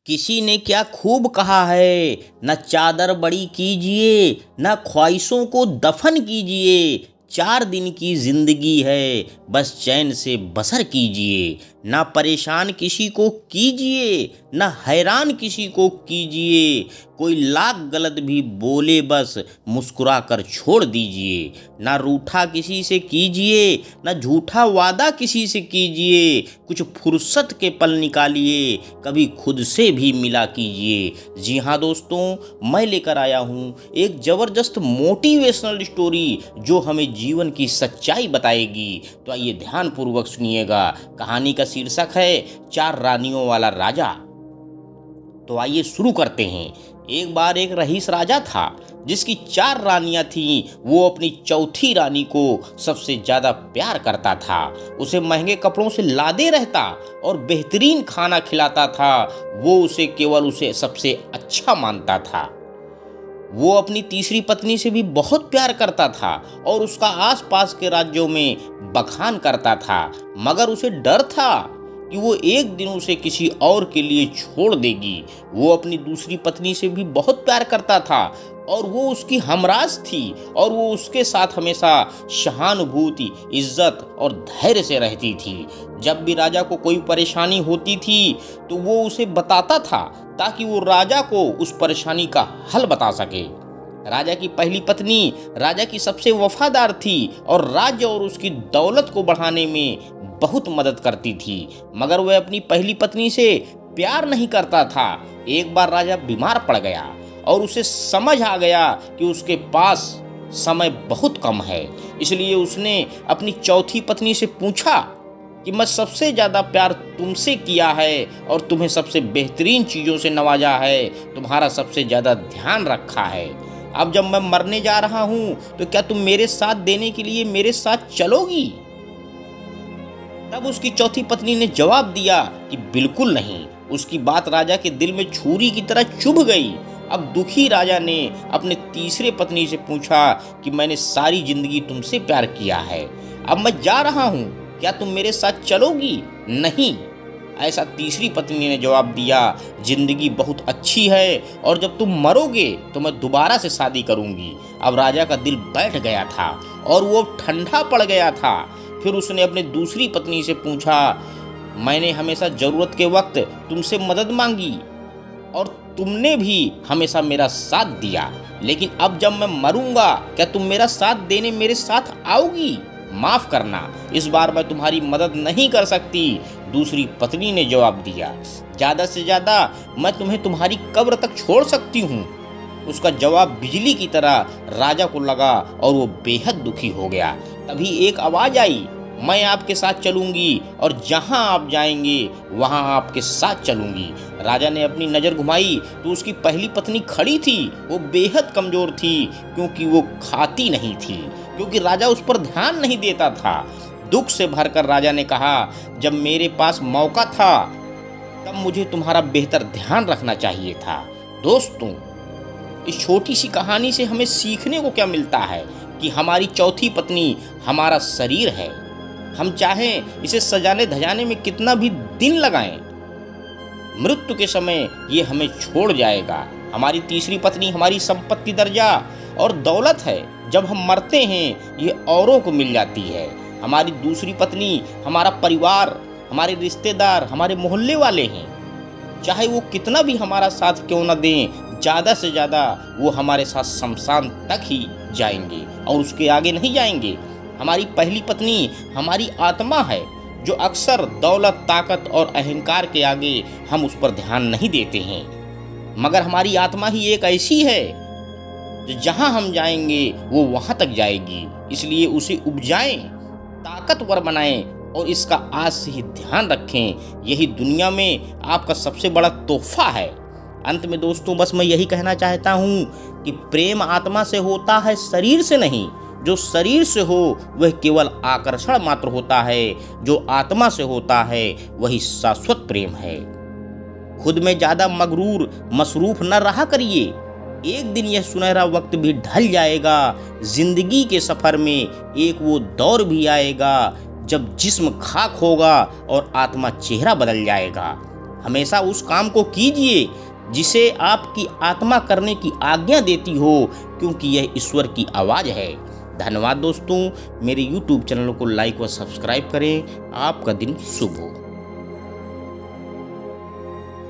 किसी ने क्या खूब कहा है, न चादर बड़ी कीजिए, न ख्वाहिशों को दफन कीजिए। 4 दिन की जिंदगी है, बस चैन से बसर कीजिए। ना परेशान किसी को कीजिए, न हैरान किसी को कीजिए। कोई लाख गलत भी बोले, बस मुस्कुरा कर छोड़ दीजिए। ना रूठा किसी से कीजिए, न झूठा वादा किसी से कीजिए। कुछ फुर्सत के पल निकालिए, कभी खुद से भी मिला कीजिए। जी हाँ दोस्तों, मैं लेकर आया हूँ एक ज़बरदस्त मोटिवेशनल स्टोरी जो हमें जीवन की सच्चाई बताएगी। तो आइए ध्यानपूर्वक सुनिएगा। कहानी का शीर्षक है 4 रानियों वाला राजा। तो आइए शुरू करते हैं। एक बार एक रईस राजा था जिसकी 4 रानियां थीं। वो अपनी चौथी रानी को सबसे ज़्यादा प्यार करता था। उसे महंगे कपड़ों से लादे रहता और बेहतरीन खाना खिलाता था। वो उसे सबसे अच्छा मानता था। वो अपनी तीसरी पत्नी से भी बहुत प्यार करता था और उसका आसपास के राज्यों में बखान करता था, मगर उसे डर था कि वो एक दिन उसे किसी और के लिए छोड़ देगी। वो अपनी दूसरी पत्नी से भी बहुत प्यार करता था और वो उसकी हमराज थी और वो उसके साथ हमेशा सहानुभूति, इज्जत और धैर्य से रहती थी। जब भी राजा को कोई परेशानी होती थी तो वो उसे बताता था ताकि वो राजा को उस परेशानी का हल बता सके। राजा की पहली पत्नी राजा की सबसे वफादार थी और राज्य और उसकी दौलत को बढ़ाने में बहुत मदद करती थी, मगर वह अपनी पहली पत्नी से प्यार नहीं करता था। एक बार राजा बीमार पड़ गया और उसे समझ आ गया कि उसके पास समय बहुत कम है। इसलिए उसने अपनी चौथी पत्नी से पूछा कि मैं सबसे ज़्यादा प्यार तुमसे किया है और तुम्हें सबसे बेहतरीन चीज़ों से नवाजा है, तुम्हारा सबसे ज़्यादा ध्यान रखा है। अब जब मैं मरने जा रहा हूँ तो क्या तुम मेरे साथ देने के लिए मेरे साथ चलोगी? तब उसकी चौथी पत्नी ने जवाब दिया कि बिल्कुल नहीं। उसकी बात राजा के दिल में छुरी की तरह चुभ गई। अब दुखी राजा ने अपने तीसरे पत्नी से पूछा कि मैंने सारी जिंदगी तुमसे प्यार किया है, अब मैं जा रहा हूँ, क्या तुम मेरे साथ चलोगी? नहीं, ऐसा तीसरी पत्नी ने जवाब दिया। जिंदगी बहुत अच्छी है और जब तुम मरोगे तो मैं दोबारा से शादी करूंगी। अब राजा का दिल बैठ गया था और वो ठंडा पड़ गया था। फिर उसने अपनी दूसरी पत्नी से पूछा, मैंने हमेशा ज़रूरत के वक्त तुमसे मदद मांगी और तुमने भी हमेशा मेरा साथ दिया, लेकिन अब जब मैं मरूंगा क्या तुम मेरा साथ देने मेरे साथ आओगी? माफ़ करना, इस बार मैं तुम्हारी मदद नहीं कर सकती। दूसरी पत्नी ने जवाब दिया, ज़्यादा से ज़्यादा मैं तुम्हें तुम्हारी कब्र तक छोड़ सकती हूँ। उसका जवाब बिजली की तरह राजा को लगा और वो बेहद दुखी हो गया। तभी एक आवाज़ आई, मैं आपके साथ चलूंगी और जहां आप जाएंगे वहां आपके साथ चलूंगी। राजा ने अपनी नज़र घुमाई तो उसकी पहली पत्नी खड़ी थी। वो बेहद कमज़ोर थी क्योंकि वो खाती नहीं थी, क्योंकि राजा उस पर ध्यान नहीं देता था। दुख से भरकर राजा ने कहा, जब मेरे पास मौका था तब मुझे तुम्हारा बेहतर ध्यान रखना चाहिए था। दोस्तों, इस छोटी सी कहानी से हमें सीखने को क्या मिलता है कि हमारी चौथी पत्नी हमारा शरीर है। हम चाहें इसे सजाने धजाने में कितना भी दिन लगाएं, मृत्यु के समय ये हमें छोड़ जाएगा। हमारी तीसरी पत्नी हमारी संपत्ति, दर्जा और दौलत है। जब हम मरते हैं ये औरों को मिल जाती है। हमारी दूसरी पत्नी हमारा परिवार, हमारे रिश्तेदार, हमारे मोहल्ले वाले हैं। चाहे वो कितना भी हमारा साथ क्यों न दें, ज़्यादा से ज़्यादा वो हमारे साथ शमशान तक ही जाएंगे और उसके आगे नहीं जाएंगे। हमारी पहली पत्नी हमारी आत्मा है जो अक्सर दौलत, ताकत और अहंकार के आगे हम उस पर ध्यान नहीं देते हैं, मगर हमारी आत्मा ही एक ऐसी है जो जहां हम जाएंगे वो वहां तक जाएगी। इसलिए उसे उपजाएं, ताकतवर बनाएं और इसका आज से ही ध्यान रखें। यही दुनिया में आपका सबसे बड़ा तोहफा है। अंत में दोस्तों, बस मैं यही कहना चाहता हूँ कि प्रेम आत्मा से होता है, शरीर से नहीं। जो शरीर से हो वह केवल आकर्षण मात्र होता है, जो आत्मा से होता है वही शाश्वत प्रेम है। खुद में ज़्यादा मगरूर मसरूफ न रहा करिए। एक दिन यह सुनहरा वक्त भी ढल जाएगा। जिंदगी के सफ़र में एक वो दौर भी आएगा जब जिस्म खाक होगा और आत्मा चेहरा बदल जाएगा। हमेशा उस काम को कीजिए जिसे आपकी आत्मा करने की आज्ञा देती हो, क्योंकि यह ईश्वर की आवाज़ है। धन्यवाद दोस्तों, मेरे YouTube चैनल को लाइक व सब्सक्राइब करें। आपका दिन शुभ हो।